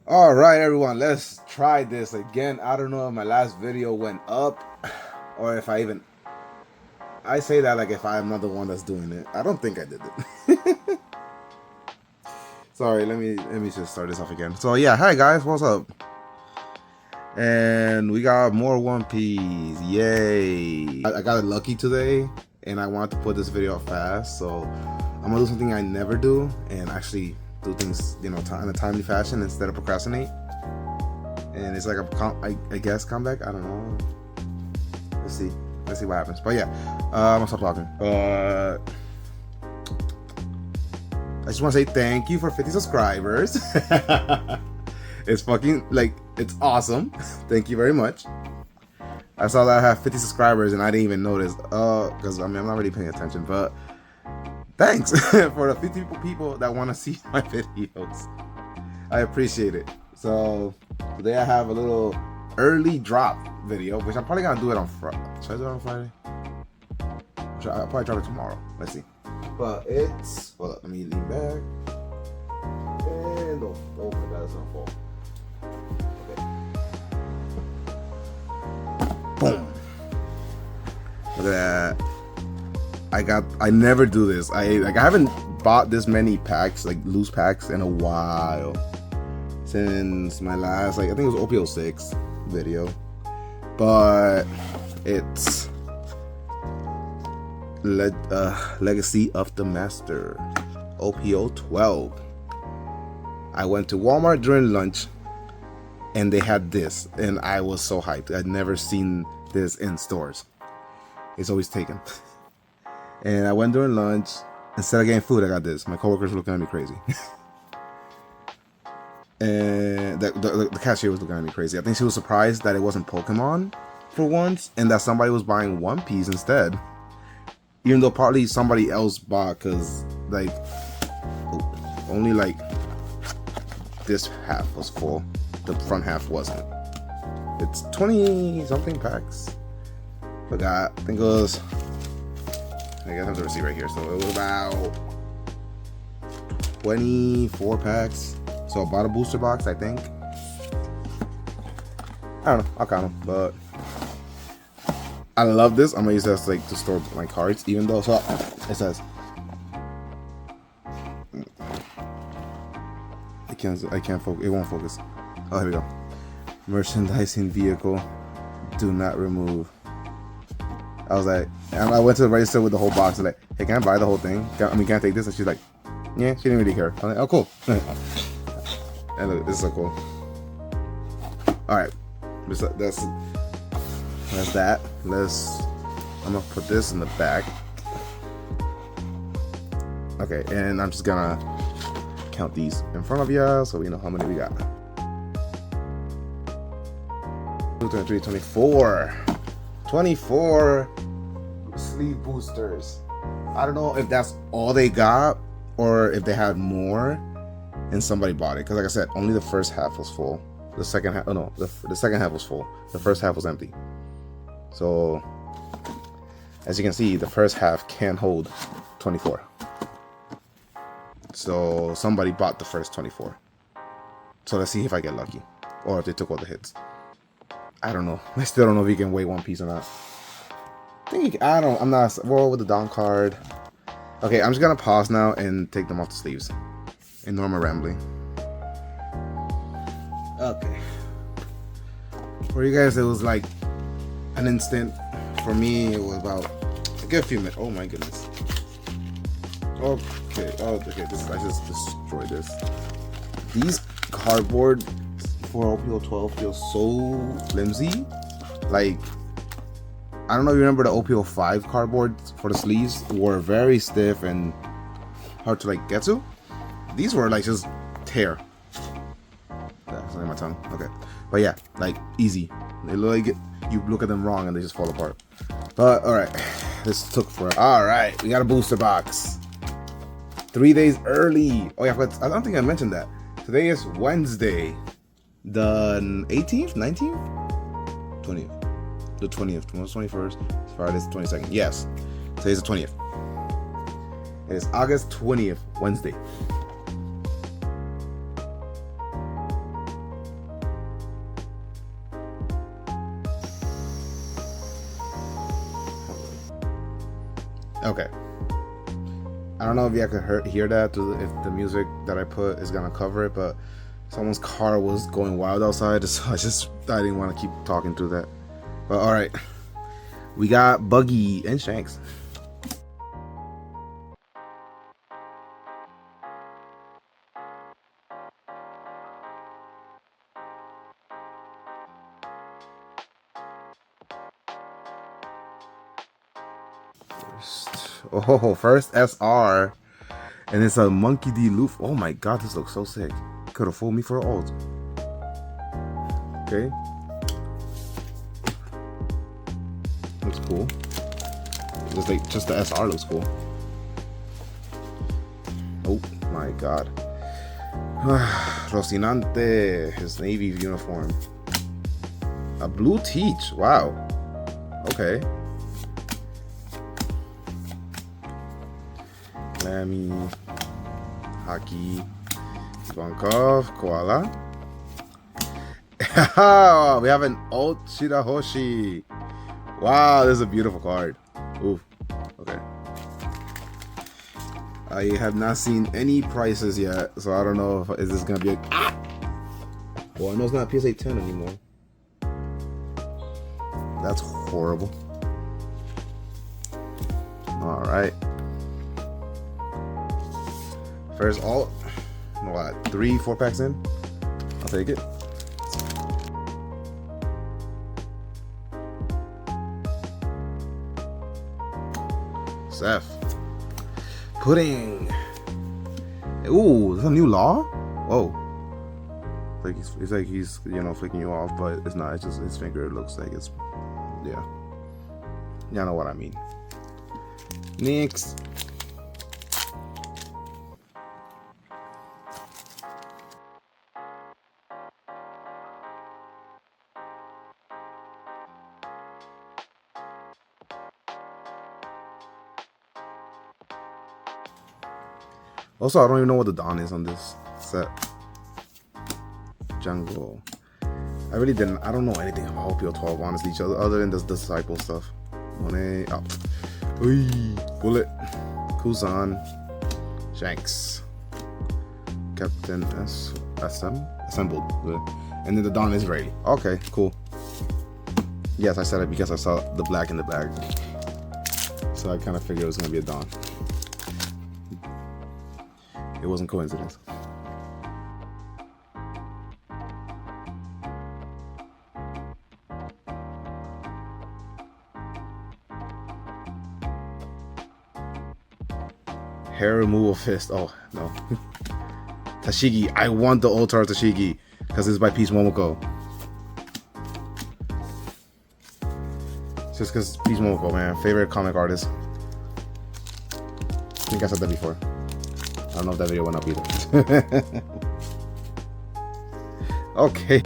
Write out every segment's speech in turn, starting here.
All right, everyone, let's try this again. I don't know if my last video went up or if I say that like if I'm not the one that's doing it. I don't think I did it. Sorry, let me just start this off again. So yeah, hi guys, what's up? And we got more One Piece. Yay! I got lucky today, and I wanted to put this video up fast, so I'm gonna do something I never do and actually do things, you know, in a timely fashion instead of procrastinate. And it's like I guess comeback. I don't know. Let's see what happens. But yeah, I'm gonna stop talking. I just want to say thank you for 50 subscribers. It's fucking like it's awesome. Thank you very much. I saw that I have 50 subscribers and I didn't even notice. Because I mean I'm not really paying attention, but thanks for the 50 people that want to see my videos. I appreciate it. So today I have a little early drop video, which I'm probably gonna do it on Friday. Should I do it on Friday? I'll probably drop it tomorrow. Let's see. But it's, well, let me lean back. And oh my god, it's gonna fall. Okay. Boom. Look at that. I never do this. I haven't bought this many packs, like loose packs, in a while. Since my last, like I think it was OP-06 video. But it's Legacy of the Master, OP-12. I went to Walmart during lunch and they had this and I was so hyped. I'd never seen this in stores. It's always taken. And I went during lunch. Instead of getting food, I got this. My coworkers were looking at me crazy. And the cashier was looking at me crazy. I think she was surprised that it wasn't Pokemon for once and that somebody was buying One Piece instead. Even though partly somebody else bought, because like only like this half was full, the front half wasn't. It's 20 something packs. Forgot. I think it was, I guess I have the receipt right here. So it was about 24 packs. So I bought a booster box, I think. I don't know, I'll count them, but I love this. I'm gonna use this like to store my cards, even though, so it says I can't focus. It won't focus. Oh, here we go. Merchandising vehicle, do not remove. I was like, and I went to the register with the whole box. Like, hey, can I buy the whole thing? Can I take this? And she's like, yeah, she didn't really care. I'm like, oh, cool. And look, this is so cool. All right, that's that. I'm gonna put this in the back. Okay, and I'm just gonna count these in front of you so we know how many we got. 2, 23, 24. 24 sleeve boosters. I don't know if that's all they got or if they had more and somebody bought it. Because like I said, only the first half was full. The second half, oh no, the second half was full. The first half was empty. So, as you can see, the first half can hold 24. So, somebody bought the first 24. So, let's see if I get lucky. Or if they took all the hits. I don't know. I still don't know if you can weigh One Piece or not. I'm not, well, with the Down card. Okay, I'm just gonna pause now and take them off the sleeves. Ignore my rambling. Okay. For you guys, it was like an instant. For me, it was about a good few minutes. Oh my goodness. Okay. Oh, okay. I just destroyed this. These cardboard for OP-12 feel so flimsy. Like, I don't know if you remember the OP-05 cardboard for the sleeves were very stiff and hard to like get to. These were like just tear. That's on my tongue. Okay, but yeah, like easy. They look like you look at them wrong and they just fall apart. But all right, this took forever. All right, we got a booster box. 3 days early. Oh yeah, I don't think I mentioned that. Today is Wednesday, the 18th, 19th, 20th, the 20th. Tomorrow's 21st. Friday's 22nd. Yes, today's the 20th. It is August 20th, Wednesday. Okay. I don't know if you could hear that, if the music that I put is gonna cover it, but someone's car was going wild outside, so I didn't want to keep talking through that. But all right, we got Buggy and Shanks. First SR, and it's a Monkey D. Loof. Oh my god, this looks so sick. Could have fooled me for an ult. Okay. Looks cool. Just the SR looks cool. Oh my god. Rocinante, his Navy uniform. A blue Teach. Wow. Okay. Lammy, Haki, Ivankov, Koala. We have an old Shirahoshi. Wow, this is a beautiful card. Ooh, okay. I have not seen any prices yet, so I don't know if is this gonna be a. Well, I know it's not PSA 10 anymore. That's horrible. All right. First, what, 3-4 packs in? I'll take it. Seth. Pudding. Ooh, is that a new law? Whoa. It's like he's flicking you off, but it's not. It's just his finger looks like it's, yeah. Y'all know what I mean. Next. Also, I don't even know what the Dawn is on this set. Jungle. I really didn't. I don't know anything about OP-12, honestly, other than the Disciple stuff. Monet. Oh. Bullet. Kuzan. Shanks. Captain Assembled. And then the Dawn Israeli. Okay, cool. Yes, I said it because I saw the black in the bag. So I kind of figured it was going to be a Dawn. It wasn't coincidence. Hair removal fist. Oh no. Tashigi. I want the Ultra Tashigi because it's by Peace Momoko. Just because Peace Momoko, man, favorite comic artist. I think I said that before. I don't know if that video went up either. Okay.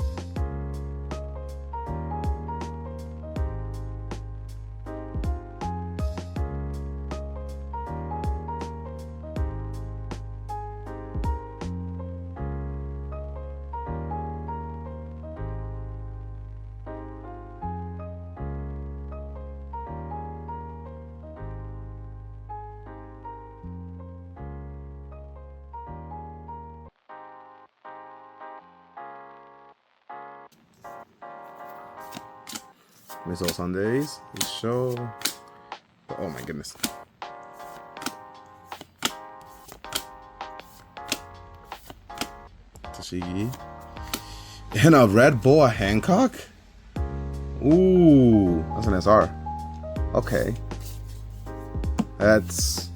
Missile Sundays. The show. Oh my goodness. Tashigi. And a Red Bull Hancock? Ooh, that's an SR. Okay. That's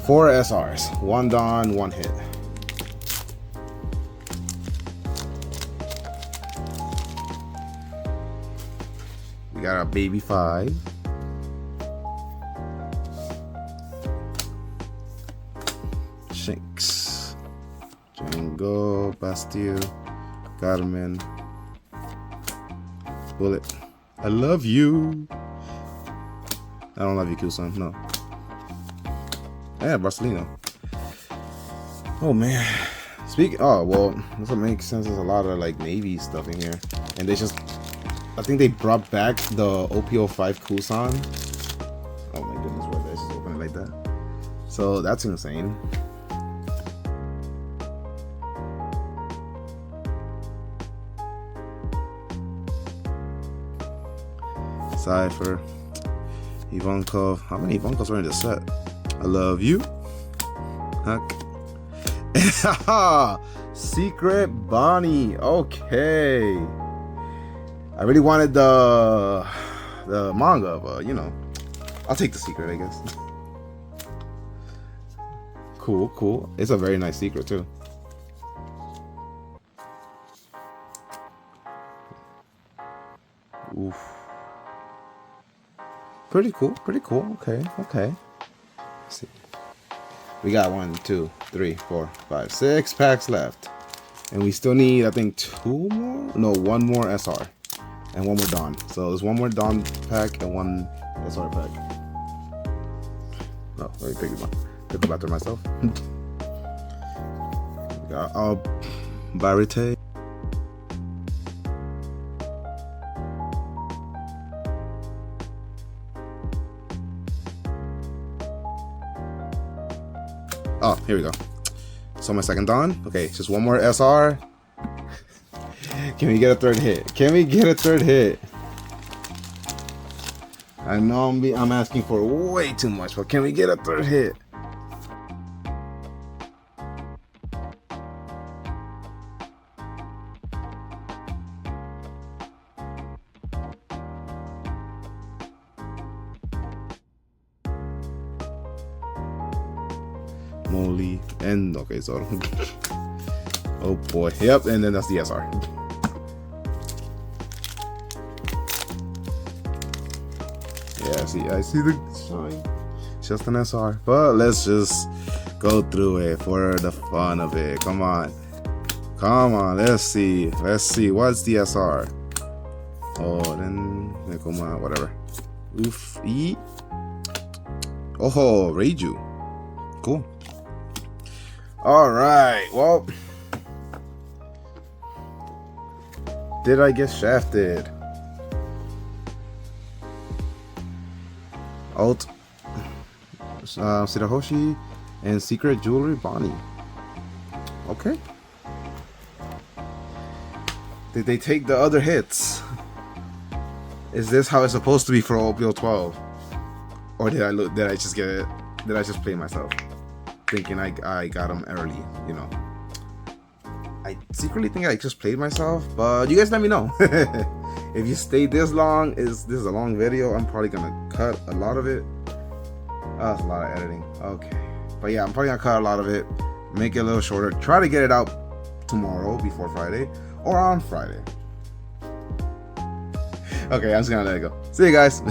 4 SRs. 1 Dawn, 1 hit. We got our baby 5. Shanks. Django, Bastille, Carmen. Bullet. I love you. I don't love you, Kusan. No. Yeah, Barcelona. Oh man. Oh well, that's what makes sense. There's a lot of like Navy stuff in here, and they just. I think they brought back the OP-12 Kusan. Oh my goodness, what this is. So that's insane. Cypher, Ivankov. How many Ivankovs are in this set? I love you. Huck. Secret Bonnie. Okay. I really wanted the manga, but you know, I'll take the secret, I guess. Cool, cool. It's a very nice secret too. Oof. Pretty cool, pretty cool. Okay, okay. Let's see. We got 1, 2, 3, 4, 5, 6 packs left. And we still need, I think, 2 more? No, 1 more SR. And 1 more Dawn. So there's 1 more Dawn pack and 1 SR pack. Oh, let me pick it back to myself. We got Barite. Oh, here we go. So my second Dawn. Okay, just 1 more SR. Can we get a 3rd hit? Can we get a 3rd hit? I know I'm asking for way too much, but can we get a 3rd hit? Molly and okay, so oh boy, yep, and then that's the SR. Yeah, I see the shine. Just an SR, but let's just go through it for the fun of it. Come on, let's see what's the SR. Oh, then Nekoma, whatever. Oof, oh, Reiju, cool. All right, well, did I get shafted? Alt, Shirahoshi, and Secret Jewelry Bonnie. Okay. Did they take the other hits? Is this how it's supposed to be for OP-12? Or did I just get it? Did I just play myself? Thinking I got them early, you know. I secretly think I just played myself, but you guys let me know. If you stayed this long, this is a long video. I'm probably gonna cut a lot of it. That's a lot of editing. Okay, but yeah, I'm probably gonna cut a lot of it, make it a little shorter. Try to get it out tomorrow before Friday or on Friday. Okay, I'm just gonna let it go. See you guys.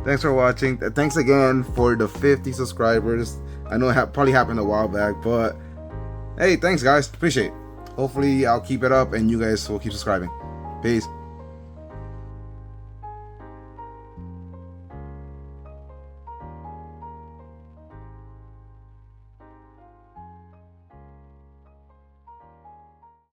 Thanks for watching. Thanks again for the 50 subscribers. I know it probably happened a while back, but hey, thanks guys, appreciate it. Hopefully I'll keep it up and you guys will keep subscribing. Peace.